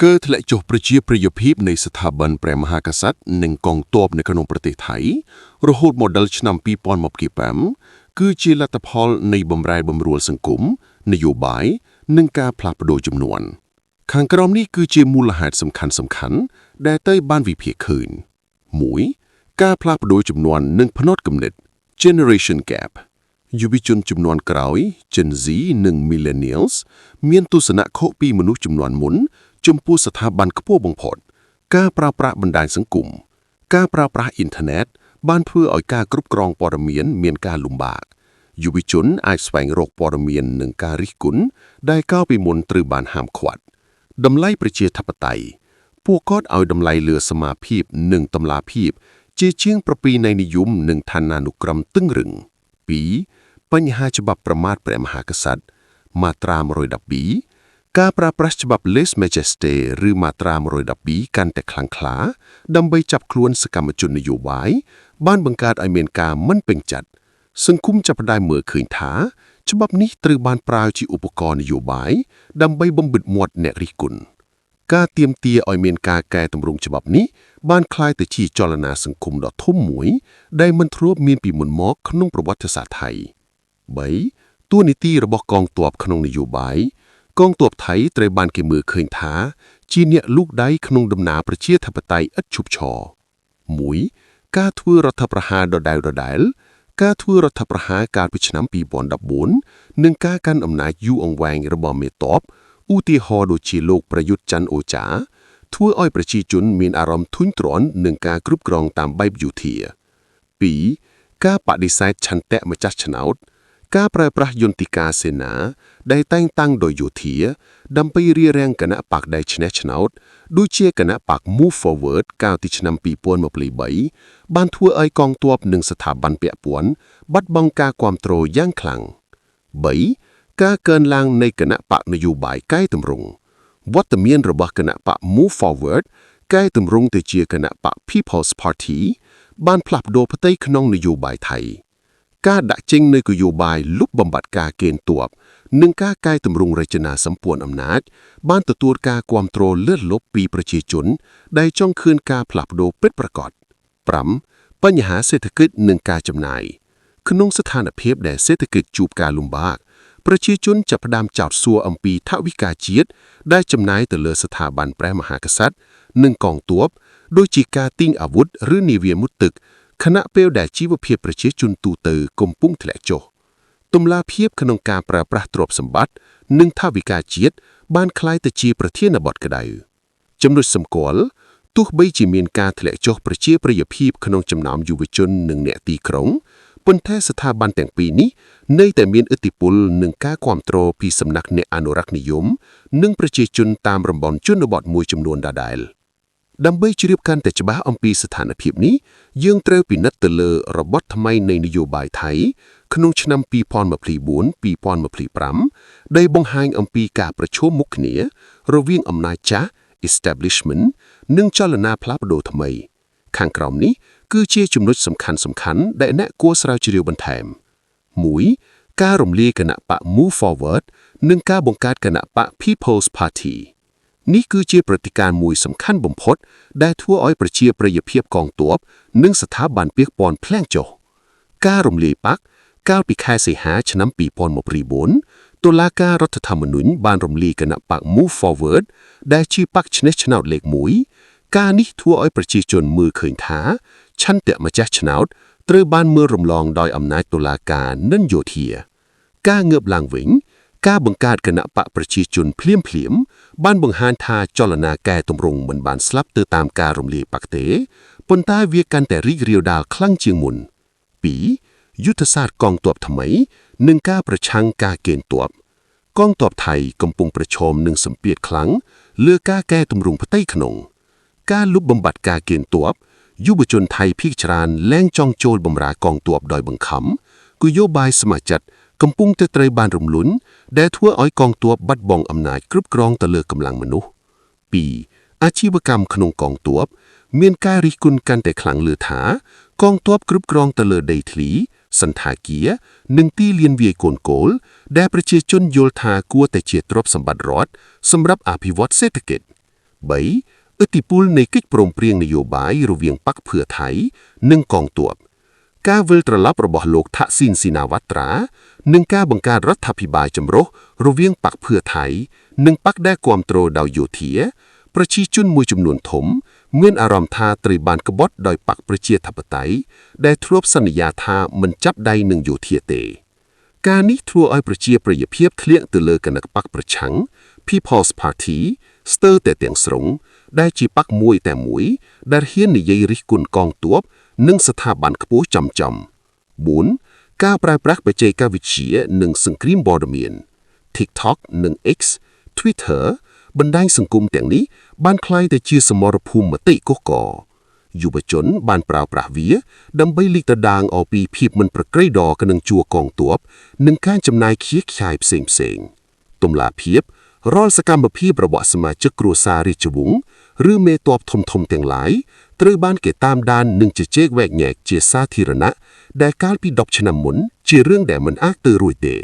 កើធ្លាក់ចុះប្រជាប្រិយភាពនៃស្ថាប័នព្រះមហាក្សត្រនិងកងទ័ពនៅក្នុងប្រទេសថៃរហូតមកដល់ឆ្នាំ2025គឺជាលទ្ធផលនៃបម្រែបម្រួលសង្គមនយោបាយនិងការផ្លាស់ប្ដូរចំនួនខាងក្រោមនេះគឺជាមូលហេតុសំខាន់ដែលត្រូវបានវិភាគឃើញ 1. ការផ្លាស់ប្ដូរចំនួននិងផ្នត់គំនិត Generation Gap យុវជនជំនាន់ក្រោយ Gen Z និង Millennials មានទស្សនៈខុសពីមនុស្សជំនាន់មុនចំពោះស្ថាប័នខ្ពស់បំផុតការប្រើប្រាស់បណ្ដាញសង្គមការប្រើប្រាស់អ៊ីនធឺណិតបានធ្វើឲ្យការគ្រប់គ្រងព័ត៌មានការលំបាកយុវជនអាចស្វែងរកព័ត៌មាននិងការរិះគន់ដែលកាលពីមុនត្រូវបានហាមឃាត់តម្លៃប្រជាធិបតេយ្យពួកគាត់ឲ្យតម្លៃលើសមាភិបនិងតម្លាភាពជាជាងប្រពៃណីនិយមនិងឋានានុក្រមតឹងរឹង 2. បញ្ហាច្បាប់ប្រមាថព្រះមហាក្សត្រមាត្រា112ការប្រើប្រាស់ច្បាប់ Les Majestés ឬមាត្រា112កាន់តែខ្លាំងក្លាដើម្បីចាប់ខ្លួនសកម្មជននយោបាយបានបង្កើតឲ្យមានការមិនពេញចិត្តសង្គមចាប់ផ្ដើមមើលឃើញថាច្បាប់នេះត្រូវបានប្រើជាឧបករណ៍នយោបាយដើម្បីបំបិទមាត់អ្នករិះគន់ការទាមទារឲ្យមានការកែតម្រង់ច្បាប់នេះបានក្លាយទៅជាចលនាសង្គមដ៏ធំមួយដែលមិនធ្លាប់មានពីមុនមកក្នុងប្រវត្តិសាស្ត្រថៃ 3. តួនាទីរបស់កងទ័ពក្នុងនយោបាយកងទ័ពថៃត្រូវបានគេមើលឃើញថាជាអ្នកលូកដៃក្នុងដំណើរប្រជាធិបតេយ្យឥតឈប់ឈរ 1. ការធ្វើរដ្ឋប្រហារដដែលការធ្វើរដ្ឋប្រហារកាលពីឆ្នាំ2014និងការកាន់អំណាចយូរអង្វែងរបស់មេតបឧទាហរណ៍ដូចជាលោកប្រយុទ្ធច័ន្ទអូចាធ្វើឲ្យប្រជាជនមានអារម្មណ៍ធុញទ្រាន់នឹងការគ្រប់គ្រងតាមបែបយោធា 2. ការបដិសេធឆន្ទៈម្ចាស់ឆ្នោតការប្រើប្រាស់យន្តការសេនាដែលតែងតាំងដោយយោធាដើម្បីរារាំងគណៈបកដែលឈ្នះឆ្នោតដូចជាគណៈបក Move Forward កាលពីឆ្នាំ2023បានធ្វើឲ្យកងទ័ពនិងស្ថាប័នពាក់ព័ន្ធបាត់បង់ការគាំទ្រយ៉ាងខ្លាំង 3. ការកើនឡើងនៃគណៈបកនយោបាយកែតម្រង់វត្តមានរបស់គណៈបក Move Forward កែតម្រង់ទៅជាគណៈបក People's Party បានផ្លាស់ប្ដូរផ្ទៃក្នុងនយោបាយថៃការដាក់ចេញនៃគោលនយោបាយលុបបំបាត់ការកេណ្ឌទ័ពនិងការកែតម្រង់រចនាសម្ព័ន្ធអំណាចបានទទួលការគាំទ្រលើសលប់ពីប្រជាជនដែលចង់ឃើញការផ្លាស់ប្ដូរពិតប្រាកដ 5. បញ្ហាសេដ្ឋកិច្ចនិងការចំណាយក្នុងស្ថានភាពដែលសេដ្ឋកិច្ចជួបការលំបាកប្រជាជនចាប់ផ្ដើមចោទសួរអំពីថវិកាជាតិដែលចំណាយទៅលើស្ថាប័នព្រះមហាក្សត្រនិងកងទ័ពដូចជាការទិញអាវុធឬនាវាមុតទឹកខណៈពេលដែលជីវភាពប្រជាជនទូទៅកំពុងធ្លាក់ចុះទម្លាភាពក្នុងការប្រើប្រាស់ទ្រព្យសម្បត្តិនិងថវិកាជាតិបានក្លាយទៅជាប្រធានបទក្តៅចំណុចសម្គាល់ទោះបីជាមានការធ្លាក់ចុះប្រជាប្រិយភាពក្នុងចំណោមយុវជននិងអ្នកទីក្រុងប៉ុន្តែស្ថាប័នទាំងពីរនេះនៅតែមានឥទ្ធិពលនិងការគាំទ្រពីសំណាក់អ្នកអនុรักษ์និយមនិងប្រជាជនតាមតំបន់ជនបទមួយចំនួនដដែលដើម្បីជ្រាបកាន់តែច្បាស់អំពីស្ថានភាពនេះយើងត្រូវពិនិត្យទៅលើរបបថ្មីនៃនយោបាយថៃក្នុងឆ្នាំ2024-2025ដែលបង្ហាញអំពីការប្រឈមមុខគ្នារវាងអំណាចចាស់ establishment និងចលនាផ្លាស់ប្ដូរថ្មីខាងក្រោមនេះគឺជាចំណុចសំខាន់ដែលអ្នកគួរស្រាវជ្រាវបន្ថែម 1. ការរំលាយគណៈបក Move Forward និងការបង្កើតគណៈបក People's Party នេះគឺជាព្រឹត្តិការណ៍មួយសំខាន់បំផុតដែលធ្វើឲ្យប្រជាប្រិយភាពកងទ័ពនិងស្ថាប័នពាក់ព័ន្ធភ្លាំងចុះការរំលាយបកកាលពីខែសីហាឆ្នាំ2024តុលាការរដ្ឋធម្មនុញ្ញបានរំលាយគណៈបក Move Forward ដែលជាបកឈ្នះឆ្នោតលេខ1ការនេះធ្វើឲ្យប្រជាជនមើលឃើញថាឆន្ទៈម្ចាស់ឆ្នោតត្រូវបានមើលរំលងដោយអំណាចតុលាការនិងយោធាការងើបឡើងវិញការបង្កើតគណៈបកប្រជាជនភ្លាមបានបង្ហាញថាចលនាកែតម្រង់មិនបានស្លាប់ទៅតាមការរំលាយបកទេប៉ុន្តែវាកាន់តែរីករាលដាលខ្លាំងជាងមុន 2. យុទ្ធសាស្ត្រកងទ័ពថ្មីនិងការប្រឆាំងការកេណ្ឌទ័ពកងទ័ពថៃកំពុងប្រឈមនឹងសម្ពាធខ្លាំងលើការកែតម្រង់ផ្ទៃក្នុងការលុបបំបាត់ការកេណ្ឌទ័ពយុវជនថៃភាគច្រើនលែងចង់ចូលបម្រើកងទ័ពដោយបង្ខំគោលនយោបាយសមាជិកកំពុងតែត្រូវបានរំលំដែលធ្វើឲ្យកងទ័ពបាត់បង់អំណាចគ្រប់គ្រងទៅលើកម្លាំងមនុស្ស 2. អាជីវកម្មក្នុងកងទ័ពមានការរិះគន់កាន់តែខ្លាំងលើថាកងទ័ពគ្រប់គ្រងទៅលើដីធ្លីសន្តាគារនិងទីលានវាយកូនគោលដែលប្រជាជនយល់ថាគួរតែជាទ្រព្យសម្បត្តិរដ្ឋសម្រាប់អភិវឌ្ឍសេដ្ឋកិច្ច 3. ឥទ្ធិពលនៃកិច្ចព្រមព្រៀងនយោបាយរវាងបកเพื่อไทยនិងកងទ័ពការវិលត្រឡប់របស់លោកថាក់ស៊ីនស៊ីណាវ៉ាត្រានិងការបង្កើតរដ្ឋាភិបាលចម្រុះរវាងបកเพื่อไทยនិងបកដែលគាំទ្រដោយយោធាប្រជាជនមួយចំនួនធំមានអារម្មណ៍ថាត្រូវបានក្បត់ដោយបកប្រជាធិបតេយ្យដែលធ្លាប់សន្យាថាមិនចាប់ដៃនឹងយោធាទេការនេះធ្វើឲ្យប្រជាប្រិយភាពធ្លាក់ទៅលើគណៈបកប្រឆាំង People's Party ស្ទើរតែទាំងស្រុងដែលជាបកមួយតែមួយដែលហ៊ាននិយាយរិះគន់កងទ័ពនិងស្ថាប័នខ្ពស់ចំ 4. ការប្រើប្រាស់បច្ចេកវិទ្យានិងសង្គ្រាមព័ត៌មាន TikTok និង X Twitter បណ្ដាញសង្គមទាំងនេះបានក្លាយទៅជាសមរភូមិមតិកុះករយុវជនបានប្រើប្រាស់វាដើម្បីលិកដដាងអំពីភាពមិនប្រក្រតីដ៏ក្នុងជួរកងទ័ពនិងការចំណាយខ្ជិលខ្ចាយផ្សេងៗទម្លាភាពរាល់សកម្មភាពរបស់សមាជិកគ្រួសាររាជវង្សឬមេទ័ពធំៗទាំងឡាយត្រូវបានគេតាមដាននិងជជែកវែកញែកជាសាធារណៈដែលកាលពី10ឆ្នាំមុនជារឿងដែលមិនអាចទៅរួចទេ